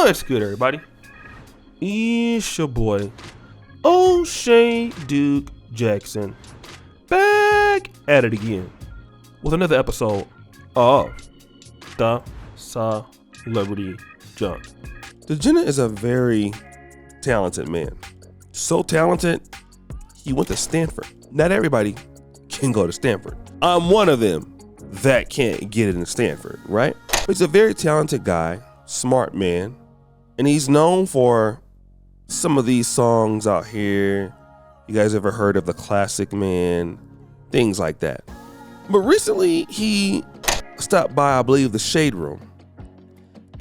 What's good, everybody? It's your boy, O'Shea Duke Jackson, back at it again with another episode of The Celebrity Junk. DeGenna is a very talented man. So talented, he went to Stanford. Not everybody can go to Stanford. I'm one of them that can't get it in Stanford, right? But he's a very talented guy, smart man, and he's known for some of these songs out here. You guys ever heard of The Classic Man? Things like that. But recently, he stopped by, I believe, the Shade Room,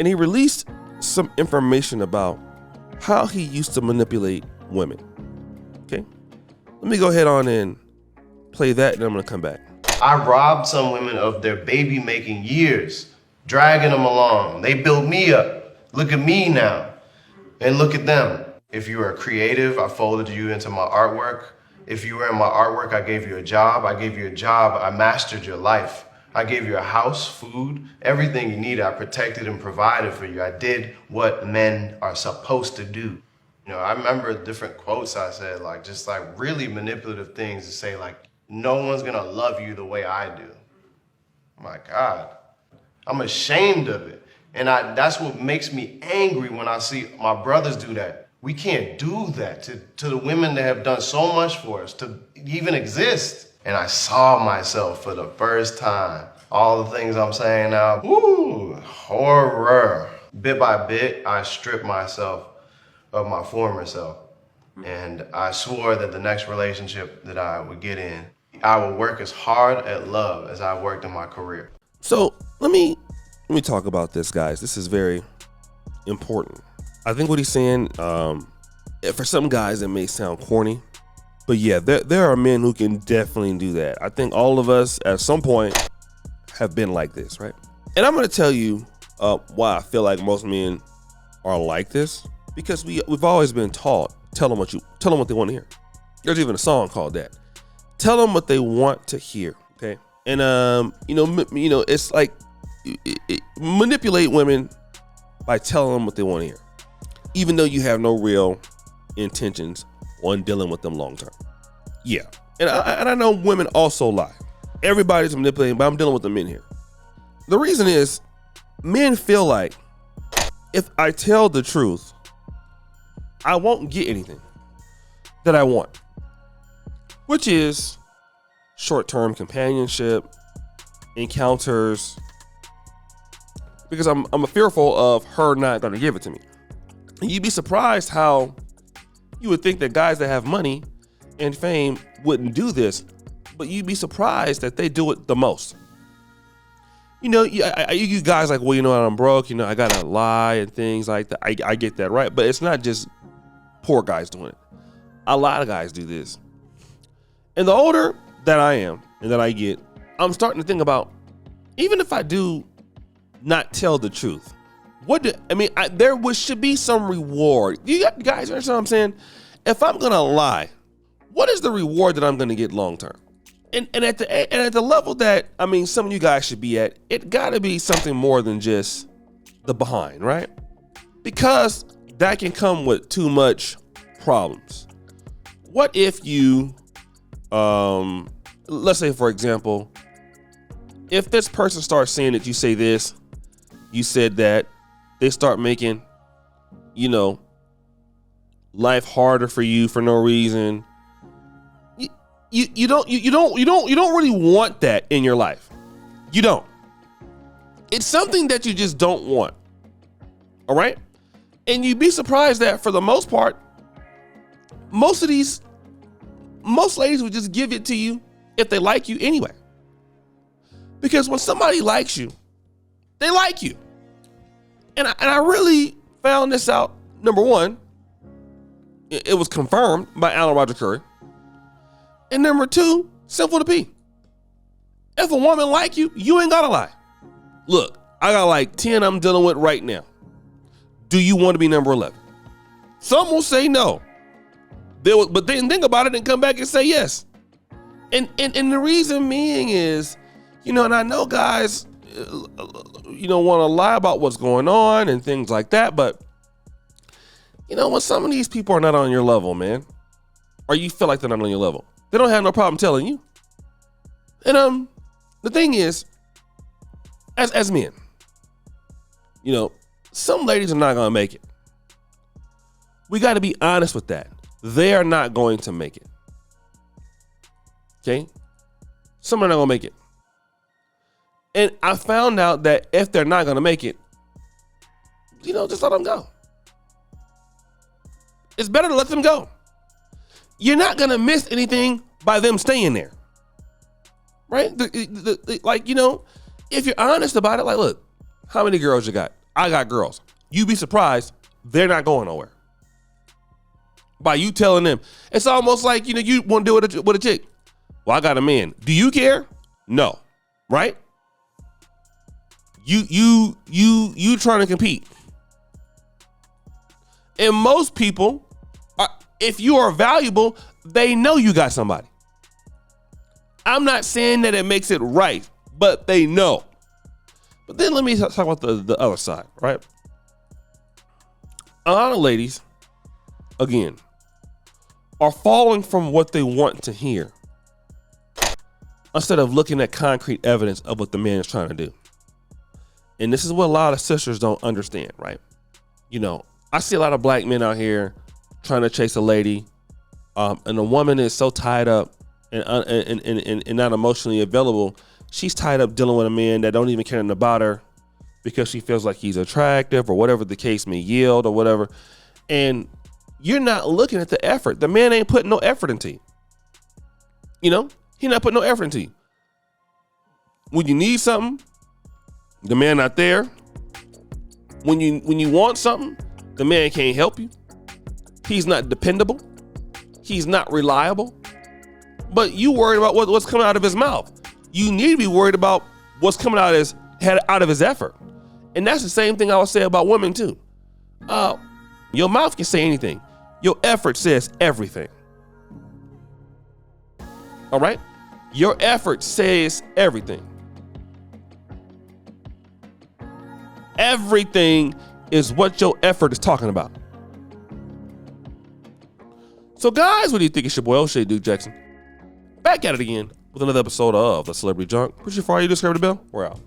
and he released some information about how he used to manipulate women. Okay? Let me go ahead on and play that, and I'm gonna come back. I robbed some women of their baby making years, dragging them along. They built me up. Look at me now, and look at them. If you are creative, I folded you into my artwork. If you were in my artwork, I gave you a job. I gave you a job. I mastered your life. I gave you a house, food, everything you needed. I protected and provided for you. I did what men are supposed to do. You know, I remember different quotes I said, just really manipulative things to say, no one's gonna love you the way I do. My God, I'm ashamed of it. And that's what makes me angry when I see my brothers do that. We can't do that to the women that have done so much for us to even exist. And I saw myself for the first time. All the things I'm saying now, woo, horror. Bit by bit, I stripped myself of my former self. And I swore that the next relationship that I would get in, I would work as hard at love as I worked in my career. So let me talk about this, guys. This is very important. I think what he's saying, for some guys, it may sound corny, but yeah, there are men who can definitely do that. I think all of us at some point have been like this, right? And I'm going to tell you why I feel like most men are like this, because we've always been taught, tell them what they want to hear. There's even a song called that. Tell them what they want to hear, okay? And it's like manipulate women by telling them what they want to hear, even though you have no real intentions on dealing with them long term. Yeah, and I know women also lie. Everybody's manipulating, but I'm dealing with the men here. The reason is men feel like if I tell the truth, I won't get anything that I want, which is short-term companionship, encounters, because I'm fearful of her not going to give it to me. And you'd be surprised how you would think that guys that have money and fame wouldn't do this, but you'd be surprised that they do it the most. You know, you guys like, well, I'm broke, I gotta lie and things like that. I get that, right? But it's not just poor guys doing it. A lot of guys do this. And the older that I am and that I get, I'm starting to think about, even if I do not tell the truth, there should be some reward. You guys understand what I'm saying? If I'm gonna lie, what is the reward that I'm gonna get long term? And at the level that some of you guys should be at, it gotta be something more than just the behind, right? Because that can come with too much problems. What if you, let's say for example, if this person starts saying that you say this, you said that, they start making, life harder for you for no reason. You don't really want that in your life. You don't. It's something that you just don't want. All right? And you'd be surprised that for the most part, most ladies would just give it to you if they like you anyway. Because when somebody likes you, they like you. And I really found this out. Number one, it was confirmed by Alan Roger Curry. And number two, simple to P. If a woman like you, you ain't gotta lie. Look, I got 10 I'm dealing with right now. Do you want to be number 11? Some will say no. But then think about it and come back and say yes. And the reason being is, and I know guys, want to lie about what's going on and things like that, but You know, when some of these people are not on your level, man, or you feel like they're not on your level, they don't have no problem telling you. And the thing is, as men, you know, some ladies are not gonna make it. We got to be honest with that. They are not going to make it. Okay? Some are not gonna make it. And I found out that if they're not gonna make it, you know, just let them go. It's better to let them go. You're not gonna miss anything by them staying there. Right? Like, you know, if you're honest about it, like, look, how many girls you got? I got girls. You'd be surprised, they're not going nowhere. By you telling them, it's almost like, you know, you want to do it with a chick. Well, I got a man. Do you care? No. Right? You trying to compete. And most people, if you are valuable, they know you got somebody. I'm not saying that it makes it right, but they know. But then let me talk about the other side, right? A lot of ladies, again, are falling from what they want to hear instead of looking at concrete evidence of what the man is trying to do. And this is what a lot of sisters don't understand, right? You know, I see a lot of black men out here trying to chase a lady, and the woman is so tied up and not emotionally available. She's tied up dealing with a man that don't even care nothing about her because she feels like he's attractive or whatever the case may yield or whatever. And you're not looking at the effort. The man ain't putting no effort into you. You know, he not putting no effort into you. When you need something, the man not there. When you want something, the man can't help you. He's not dependable. He's not reliable. But you worried about what's coming out of his mouth. You need to be worried about what's coming out of his effort. And that's the same thing I would say about women too. Your mouth can say anything. Your effort says everything. All right? Your effort says everything. Everything is what your effort is talking about. So guys, what do you think? It's your boy O'Shea Duke Jackson. Back at it again with another episode of The Celebrity Junk. Push it far, you just heard the bell. We're out.